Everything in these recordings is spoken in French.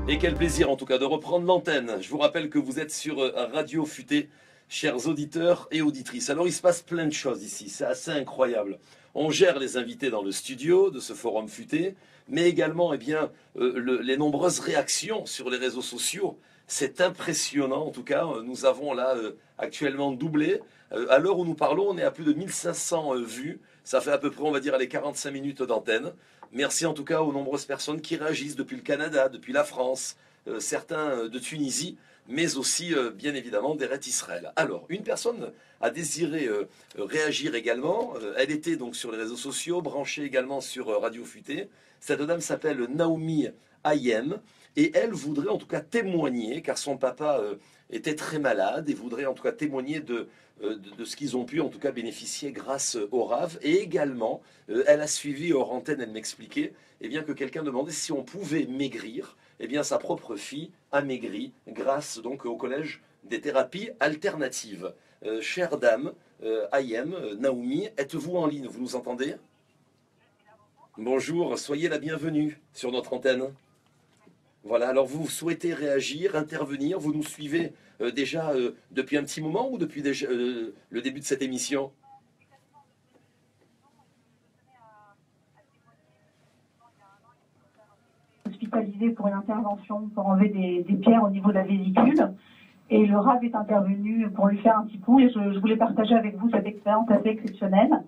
Et quel plaisir en tout cas de reprendre l'antenne. Je vous rappelle que vous êtes sur Radio Futé, chers auditeurs et auditrices. Alors il se passe plein de choses ici, c'est assez incroyable. On gère les invités dans le studio de ce forum Futé, mais également les nombreuses réactions sur les réseaux sociaux. C'est impressionnant en tout cas, nous avons là actuellement doublé. À l'heure où nous parlons, on est à plus de 1500 vues. Ça fait à peu près, on va dire, les 45 minutes d'antenne. Merci en tout cas aux nombreuses personnes qui réagissent depuis le Canada, depuis la France, certains de Tunisie, mais aussi bien évidemment d'Eretz Israël. Alors, une personne a désiré réagir également. Elle était donc sur les réseaux sociaux, branchée également sur Radio Futé. Cette dame s'appelle Naomi Ayem et elle voudrait en tout cas témoigner, car son papa était très malade et voudrait en tout cas témoigner de ce qu'ils ont pu en tout cas bénéficier grâce au RAV. Et également, elle a suivi hors antenne, elle m'expliquait que quelqu'un demandait si on pouvait maigrir. Sa propre fille a maigri grâce donc au collège des thérapies alternatives. Chère dame, Ayem, Naomi, êtes-vous en ligne? Vous nous entendez? Bonjour, soyez la bienvenue sur notre antenne. Voilà, alors vous souhaitez réagir, intervenir, vous nous suivez déjà depuis un petit moment ou depuis déjà, le début de cette émission? Hospitalisé pour une intervention pour enlever des pierres au niveau de la vésicule. Et le RAV est intervenu pour lui faire un petit coup et je voulais partager avec vous cette expérience assez exceptionnelle.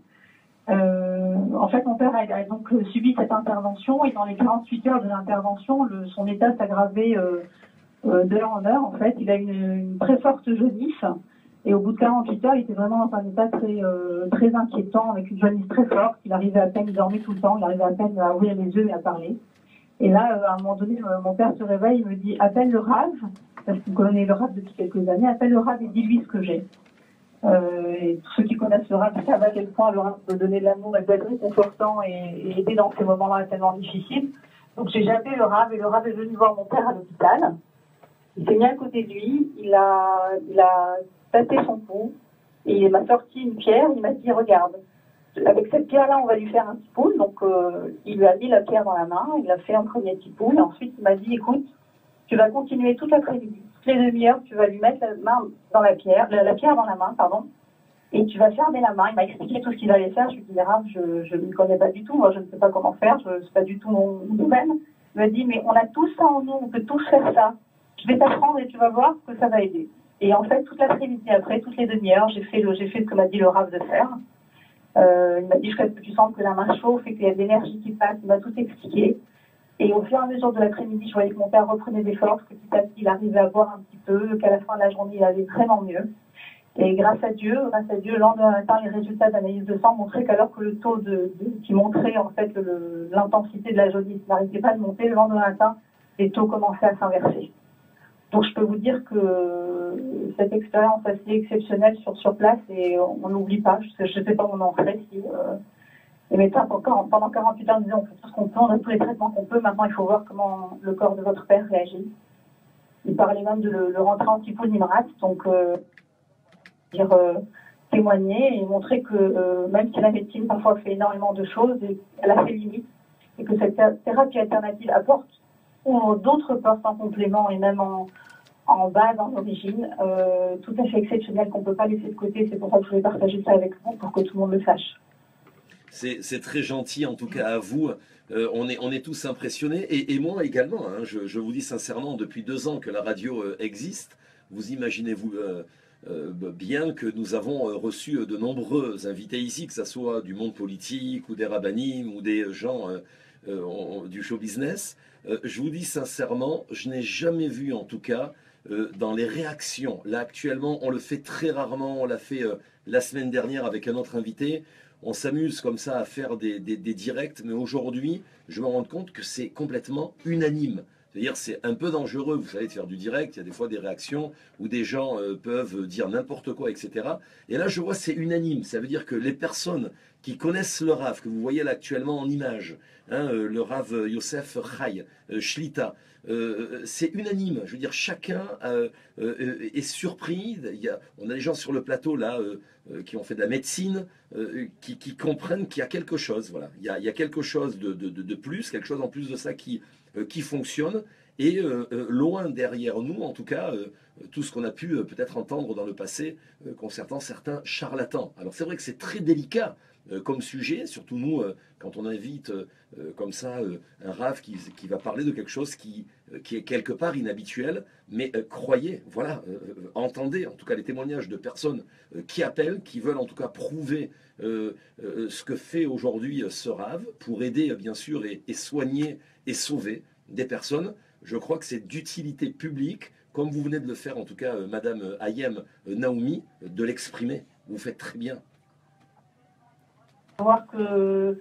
En fait, mon père a donc subi cette intervention et dans les 48 heures de l'intervention, son état s'aggravait d'heure en heure. En fait, il a une très forte jaunisse et au bout de 48 heures, il était vraiment dans un état très inquiétant avec une jaunisse très forte. Il arrivait à peine, il dormait tout le temps, il arrivait à peine à ouvrir les yeux et à parler. Et là, à un moment donné, mon père se réveille, il me dit « Appelle le RAV », parce qu'il connaît le RAV depuis quelques années, « Appelle le RAV et dis-lui ce que j'ai ». Et tous ceux qui connaissent le RAV savent à quel point le RAV peut donner de l'amour et peut être réconfortant et aider dans ces moments-là tellement difficiles. Donc j'ai appelé le RAV et le RAV est venu voir mon père à l'hôpital. Il s'est mis à côté de lui, il a tâté son pouls et il m'a sorti une pierre, il m'a dit « Regarde, avec cette pierre-là, on va lui faire un tipoul. » Donc, il lui a mis la pierre dans la main, il a fait un premier tipoul, et ensuite il m'a dit, écoute, tu vas continuer toute l'après-midi, toutes les demi-heures, tu vas lui mettre la main dans la pierre dans la main, pardon, et tu vas fermer la main. Il m'a expliqué tout ce qu'il allait faire. Je lui ai dit, Rav, je ne connais pas du tout, moi je ne sais pas comment faire, ce n'est pas du tout mon domaine. Il m'a dit, mais on a tous ça en nous, on peut tous faire ça. Je vais t'apprendre et tu vas voir que ça va aider. Et en fait, toute l'après-midi après, toutes les demi-heures, j'ai fait ce que m'a dit le Rav de faire. Il m'a dit, jusqu'à ce que tu sens que la main chauffe et qu'il y a de l'énergie qui passe. Il m'a tout expliqué. Et au fur et à mesure de l'après-midi, je voyais que mon père reprenait des forces, que petit à petit, il arrivait à boire un petit peu, qu'à la fin de la journée, il allait vraiment mieux. Et grâce à Dieu, le lendemain matin, les résultats d'analyse de sang montraient qu'alors que le taux qui montrait en fait l'intensité de la jaunisse n'arrêtait pas de monter, le lendemain matin, les taux commençaient à s'inverser. Donc je peux vous dire que cette expérience assez exceptionnelle sur place, et on n'oublie pas, je ne sais pas où on en ferait si les médecins pendant 48 heures disaient on fait tout ce qu'on peut, on a tous les traitements qu'on peut, maintenant il faut voir comment le corps de votre père réagit. Il parlait même de le rentrer en tipoul nimrat, donc témoigner et montrer que même si la médecine parfois fait énormément de choses, elle a ses limites, et que cette thérapie alternative apporte d'autres portes en complément et même en base, en origine, tout à fait exceptionnel qu'on ne peut pas laisser de côté. C'est pour ça que je voulais partager ça avec vous, pour que tout le monde le sache. C'est très gentil, en tout cas à vous. On est tous impressionnés, et moi également. Hein, je vous dis sincèrement, depuis 2 ans que la radio existe, vous imaginez-vous bien que nous avons reçu de nombreux invités ici, que ce soit du monde politique, ou des rabbinim, ou des gens du show business. Je vous dis sincèrement, je n'ai jamais vu en tout cas dans les réactions. Là actuellement, on le fait très rarement, on l'a fait la semaine dernière avec un autre invité. On s'amuse comme ça à faire des directs, mais aujourd'hui, je me rends compte que c'est complètement unanime. C'est-à-dire c'est un peu dangereux, vous savez, de faire du direct, il y a des fois des réactions où des gens peuvent dire n'importe quoi, etc. Et là, je vois, c'est unanime. Ça veut dire que les personnes qui connaissent le Rav, que vous voyez là actuellement en image, hein, le Rav Yosef Chai, Shlita, c'est unanime. Je veux dire, chacun est surpris. On a des gens sur le plateau là qui ont fait de la médecine, qui comprennent qu'il y a quelque chose. Voilà, il y a quelque chose de plus, quelque chose en plus de ça qui fonctionne. et loin derrière nous, en tout cas, tout ce qu'on a pu peut-être entendre dans le passé concernant certains charlatans. Alors c'est vrai que c'est très délicat comme sujet, surtout nous, quand on invite comme ça un Rav qui va parler de quelque chose qui est quelque part inhabituel, mais croyez, voilà, entendez en tout cas les témoignages de personnes qui appellent, qui veulent en tout cas prouver ce que fait aujourd'hui ce Rav pour aider bien sûr et soigner et sauver des personnes. Je crois que c'est d'utilité publique, comme vous venez de le faire en tout cas Madame Hayem Naoumi, de l'exprimer. Vous faites très bien. Voir que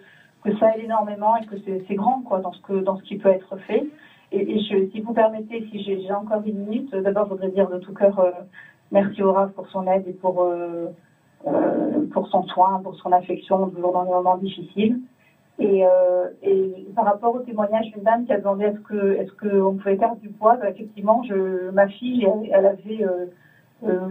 ça aide énormément et que c'est grand quoi, dans ce qui peut être fait. Si vous permettez, si j'ai encore une minute, d'abord je voudrais dire de tout cœur merci au Rav pour son aide et pour son soin, pour son affection, toujours dans des moments difficiles. Et par rapport au témoignage d'une dame qui a demandé est-ce qu'on pouvait perdre du poids, bah, effectivement, ma fille, elle avait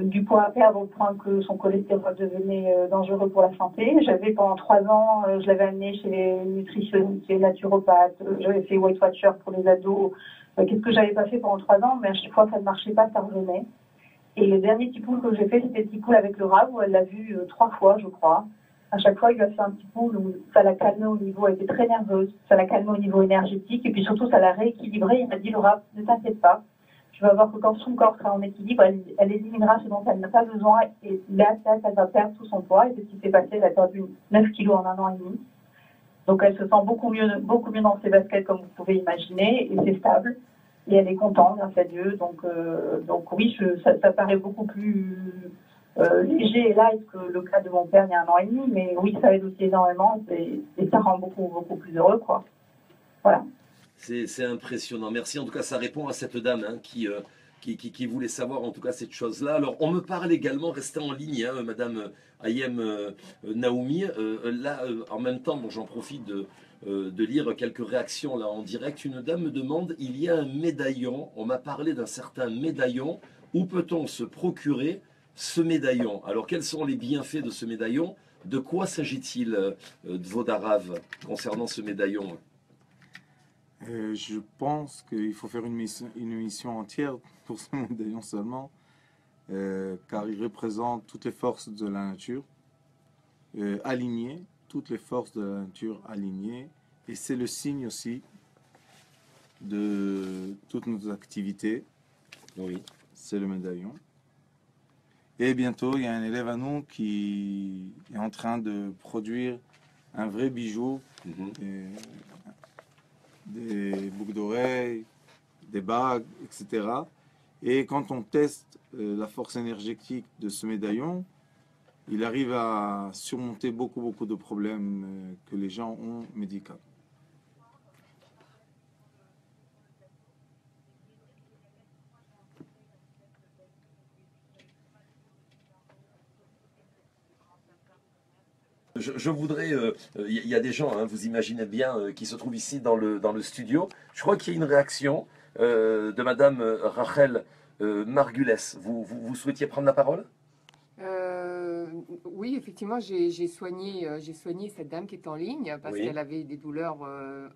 du poids à perdre au point que son cholestérol devenait dangereux pour la santé. J'avais pendant 3 ans, je l'avais amenée chez les nutritionnistes, les naturopathes, j'avais fait Weight Watcher pour les ados. Qu'est-ce que j'avais pas fait pendant 3 ans, mais à chaque fois ça ne marchait pas, ça revenait. Et le dernier petit pool que j'ai fait, c'était le petit pool avec le Rav, où elle l'a vu 3 fois, je crois. À chaque fois, il lui a fait un petit pool où ça l'a calmée au niveau, elle était très nerveuse, ça l'a calmée au niveau énergétique, et puis surtout, ça l'a rééquilibrée. Il m'a dit, le Rav, ne t'inquiète pas, tu vas voir que quand son corps sera en équilibre, elle éliminera ce dont elle n'a pas besoin, et là, elle va perdre tout son poids, et c'est ce qui s'est passé, elle a perdu 9 kilos en 1 an et demi. Donc elle se sent beaucoup mieux dans ses baskets, comme vous pouvez imaginer, et c'est stable. Et elle est contente, grâce à Dieu. Donc oui, ça paraît beaucoup plus léger et light que le cas de mon père il y a 1 an et demi, mais oui, ça aide aussi énormément et ça rend beaucoup plus heureux, quoi. Voilà. C'est impressionnant. Merci. En tout cas, ça répond à cette dame hein, qui voulait savoir en tout cas cette chose-là. Alors, on me parle également, restez en ligne, hein, Madame Hayem Naoumi. Là, en même temps, bon, j'en profite de lire quelques réactions là en direct. Une dame me demande, il y a un médaillon, on m'a parlé d'un certain médaillon. Où peut-on se procurer ce médaillon? Alors, quels sont les bienfaits de ce médaillon? De quoi s'agit-il, de Vodarav, concernant ce médaillon? Je pense qu'il faut faire une émission entière pour ce médaillon seulement, car il représente toutes les forces de la nature alignées, toutes les forces de la nature alignées, et c'est le signe aussi de toutes nos activités. Oui. C'est le médaillon. Et bientôt, il y a un élève à nous qui est en train de produire un vrai bijou. Des boucles d'oreilles, des bagues, etc. Et quand on teste la force énergétique de ce médaillon, il arrive à surmonter beaucoup de problèmes que les gens ont médicaux. Je voudrais, il y a des gens, hein, vous imaginez bien, qui se trouvent ici dans le studio. Je crois qu'il y a une réaction de Madame Rachel Margules. Vous souhaitiez prendre la parole? Oui, effectivement, j'ai soigné cette dame qui est en ligne parce Oui. qu'elle avait des douleurs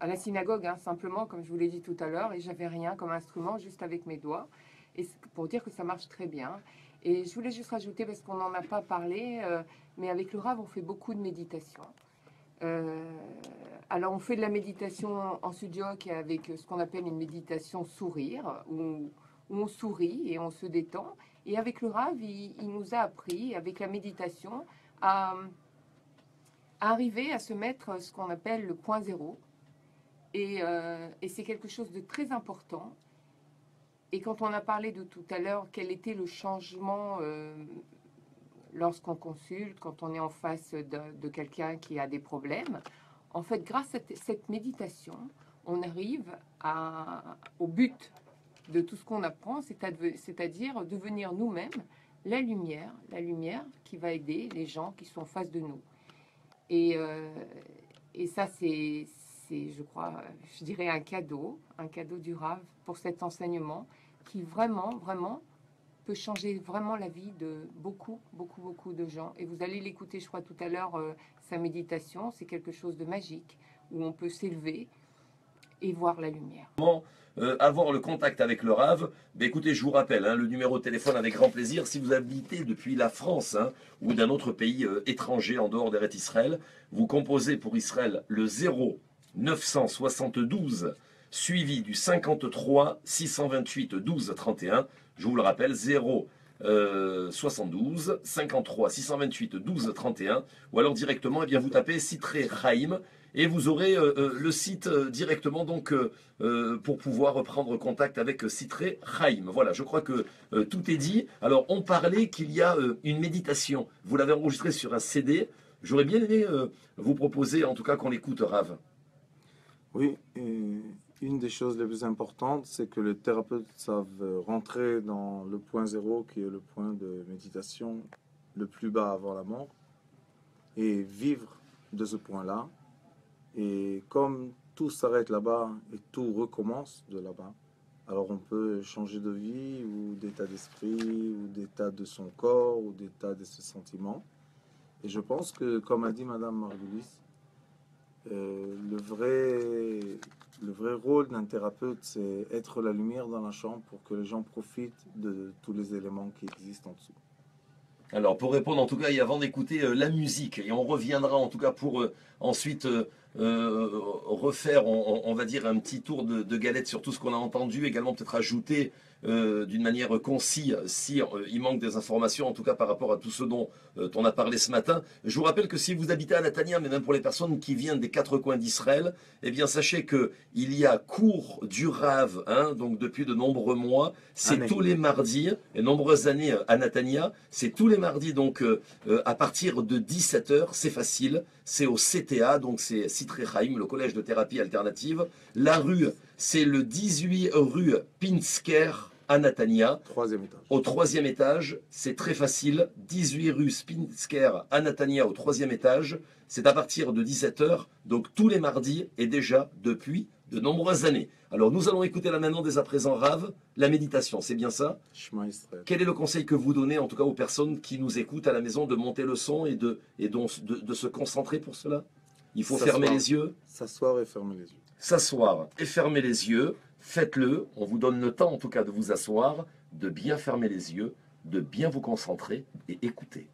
à la synagogue, hein, simplement, comme je vous l'ai dit tout à l'heure, et j'avais rien comme instrument, juste avec mes doigts. Et c'est pour dire que ça marche très bien. Et je voulais juste rajouter, parce qu'on n'en a pas parlé, mais avec le Rav, on fait beaucoup de méditation. Alors, on fait de la méditation en studio avec ce qu'on appelle une méditation sourire, où on sourit et on se détend. Et avec le Rav, il nous a appris, avec la méditation, à arriver à se mettre ce qu'on appelle le point zéro. Et c'est quelque chose de très important. Et quand on a parlé de tout à l'heure, quel était le changement lorsqu'on consulte, quand on est en face de quelqu'un qui a des problèmes, en fait, grâce à cette méditation, on arrive au but de tout ce qu'on apprend, c'est-à-dire devenir nous-mêmes la lumière qui va aider les gens qui sont en face de nous. Et ça, c'est, je crois, je dirais un cadeau du Rav pour cet enseignement qui vraiment peut changer vraiment la vie de beaucoup de gens. Et vous allez l'écouter, je crois, tout à l'heure, sa méditation, c'est quelque chose de magique, où on peut s'élever et voir la lumière. Avoir le contact avec le Rav, ben écoutez, je vous rappelle, hein, le numéro de téléphone avec grand plaisir, si vous habitez depuis la France hein, ou d'un autre pays étranger en dehors d'Eretz Israël, vous composez pour Israël le 0 972 suivi du 53 628 12 31. Je vous le rappelle, 0 72 53 628 12 31, ou alors directement, eh bien, vous tapez Sitré Chaim et vous aurez le site directement donc pour pouvoir prendre contact avec Sitré Chaim. Voilà, je crois que tout est dit. Alors, on parlait qu'il y a une méditation. Vous l'avez enregistrée sur un CD. J'aurais bien aimé vous proposer, en tout cas, qu'on l'écoute, Rav. Oui, et une des choses les plus importantes, c'est que les thérapeutes savent rentrer dans le point zéro, qui est le point de méditation le plus bas avant la mort, et vivre de ce point-là. Et comme tout s'arrête là-bas et tout recommence de là-bas, alors on peut changer de vie ou d'état d'esprit ou d'état de son corps ou d'état de ses sentiments. Et je pense que, comme a dit Madame Margulis, le vrai rôle d'un thérapeute, c'est être la lumière dans la chambre pour que les gens profitent de tous les éléments qui existent en dessous. Alors, pour répondre en tout cas, et avant d'écouter la musique, et on reviendra en tout cas pour ensuite refaire, on va dire, un petit tour de galette sur tout ce qu'on a entendu, également peut-être ajouter d'une manière concise si il manque des informations, en tout cas par rapport à tout ce dont on a parlé ce matin. Je vous rappelle que si vous habitez à Netanya, mais même pour les personnes qui viennent des quatre coins d'Israël, eh bien sachez que il y a cours du Rav, hein, donc depuis de nombreux mois, c'est tous les mardis, et nombreuses années à Netanya, c'est tous les mardis, donc à partir de 17h, c'est facile, c'est au CTA, donc c'est Sitré Chaim, le collège de thérapie alternative. La rue, c'est le 18 rue Pinsker à Netanya. Troisième étage. Au troisième étage, c'est très facile. 18 rue Pinsker à Netanya au troisième étage. C'est à partir de 17h, donc tous les mardis et déjà depuis de nombreuses années. Alors nous allons écouter là maintenant dès à présent Rav, la méditation, c'est bien ça? Shema Israël. Quel est le conseil que vous donnez en tout cas aux personnes qui nous écoutent à la maison de monter le son et de se concentrer pour cela? Il faut fermer les yeux. S'asseoir et fermer les yeux. S'asseoir et fermer les yeux, faites-le, on vous donne le temps en tout cas de vous asseoir, de bien fermer les yeux, de bien vous concentrer et écouter.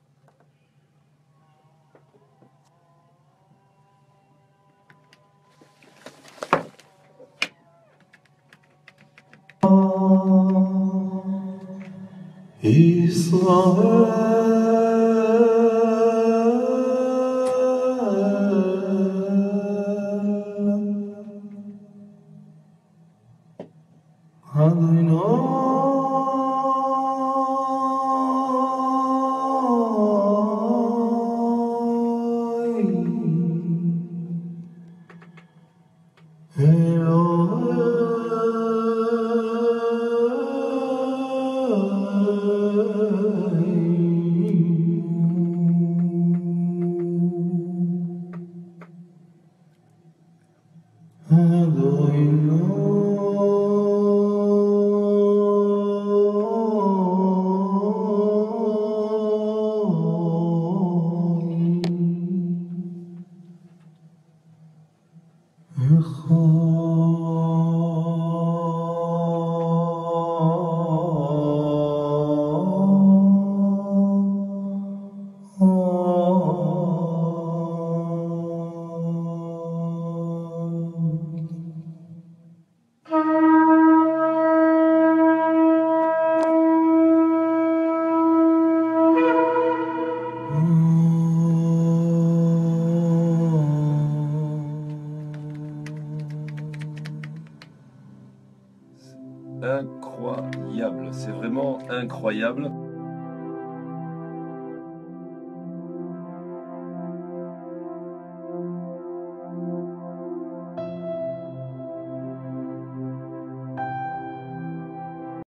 Incroyable, c'est vraiment incroyable.